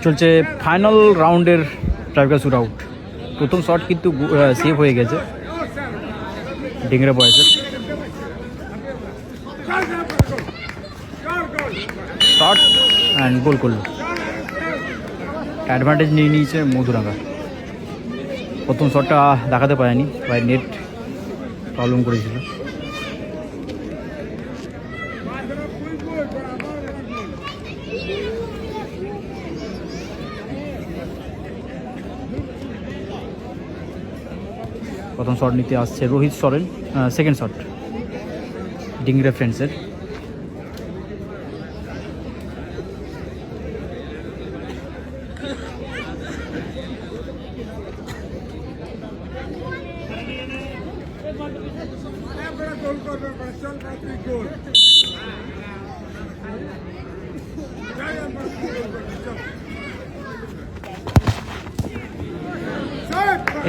চলছে ফাইনাল রাউন্ডের tiebreaker shoot out. প্রথম শট কিন্তু সেভ হয়ে গেছে ডিংরা বয়েসের। শট অ্যান্ড গোল করলো, অ্যাডভান্টেজ নিয়ে নিয়েছে মধুরাঙ্গা। প্রথম শটটা দেখাতে পারেনি, ভাই নেট প্রবলেম করেছিল। প্রথম শট নিতে আসছে রোহিত সরেন, সেকেন্ড শট ডিংরা ফ্রেন্ডসের।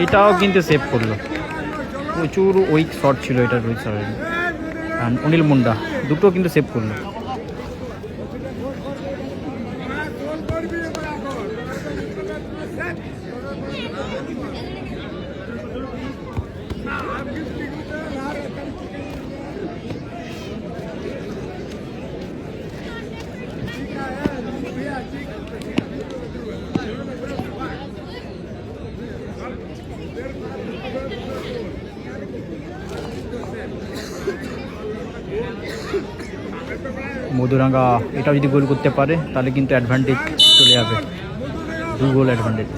এটাও কিন্তু সেভ করলো, প্রচুর উইক শট ছিল এটা রোহিত সরেন। অ্যান্ড অনিল মুন্ডা দুটো কিন্তু সেভ করলো। মধুরাঙ্গা এটাও যদি গোল করতে পারে তাহলে কিন্তু অ্যাডভান্টেজ চলে যাবে, 2 গোল অ্যাডভান্টেজ।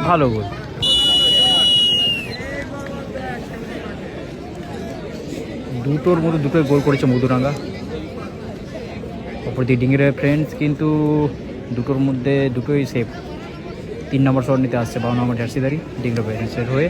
ভালো গোল। দুটোর মধ্যে দুটোই গোল করেছে মধুরাঙ্গা। অপরদিকে ডিংরা ফ্রেন্ডস কিন্তু দুটোর মধ্যে দুটোই সেভ। 3 নম্বর শট নিতে আসছে 52 নম্বর জার্সিধারী ডিংরা ফ্রেন্ডসের হয়ে।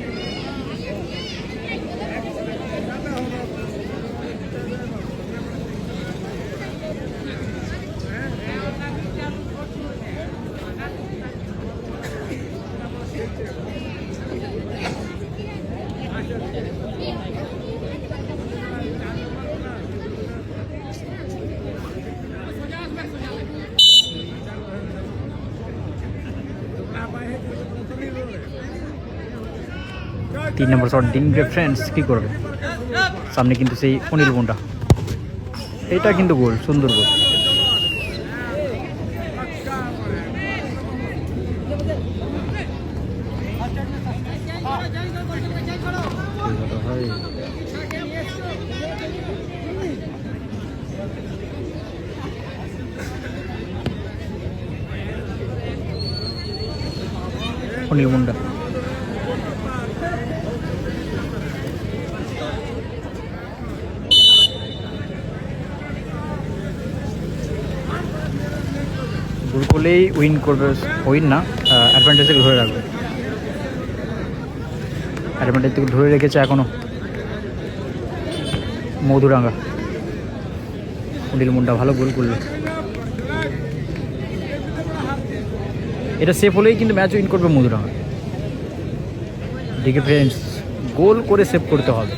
তিন নম্বর শট ডিংরা ফ্রেন্ডস কি করবে, সামনে কিন্তু সেই অনিল মুন্ডা। এটা কিন্তু গোল, সুন্দর গোল। অনিল মুন্ডা গোল করলেই উইন করবে, উইন না অ্যাডভান্টেজ থেকে ধরে রাখবে। অ্যাডভান্টেজ থেকে ধরে রেখেছে এখনো মধুরাঙ্গা। অনিল মুন্ডা ভালো গোল করলো, এটা সেফ হলেই কিন্তু ম্যাচ উইন করবে মধুরাঙ্গা। ডিংরা ফ্রেন্ডস গোল করে সেভ করতে হবে।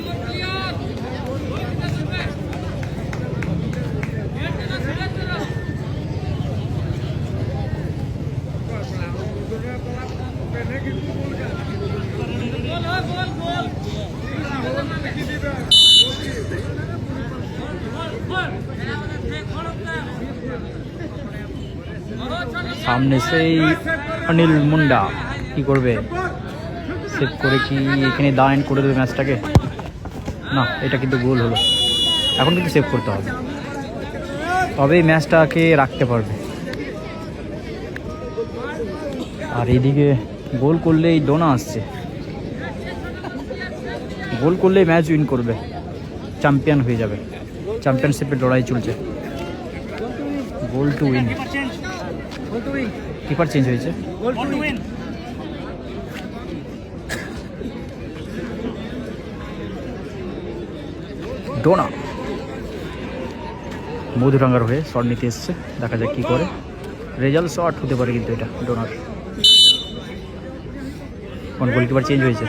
সামনে সেই অনিল মুন্ডা কি করবে, সেভ করে কি এখানে দাঁড়ান করে দেবে ম্যাচটাকে? না, এটা কিন্তু গোল হলো। এখন কিন্তু সেভ করতে হবে, তবেই ম্যাচটাকে রাখতে পারবে। আর এইদিকে গোল করলেই ডোনা আসছে, গোল করলেই ম্যাচ উইন করবে, চ্যাম্পিয়ন হয়ে যাবে। চ্যাম্পিয়নশিপের লড়াই চলছে। গোল টু উইন, কিপার চেঞ্জ হয়েছে। ডোনা মধুরাঙ্গার হয়ে শট নিতে এসছে, দেখা যাক কি করে। রেজাল্ট শট হতে পারে কিন্তু এটা ডোনার। কোন গোলকিপার চেঞ্জ হয়েছে?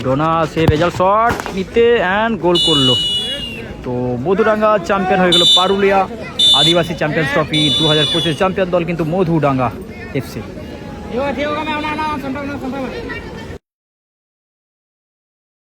ডোনা সে রেজাল্ট শট নিতে অ্যান্ড গোল করলো। তো মধুডাঙ্গা চ্যাম্পিয়ন হয়ে গেল পারুলিয়া আদিবাসী চ্যাম্পিয়ন্স ট্রফি 2025 চ্যাম্পিয়ন দল কিন্তু মধুডাঙ্গা এফসি।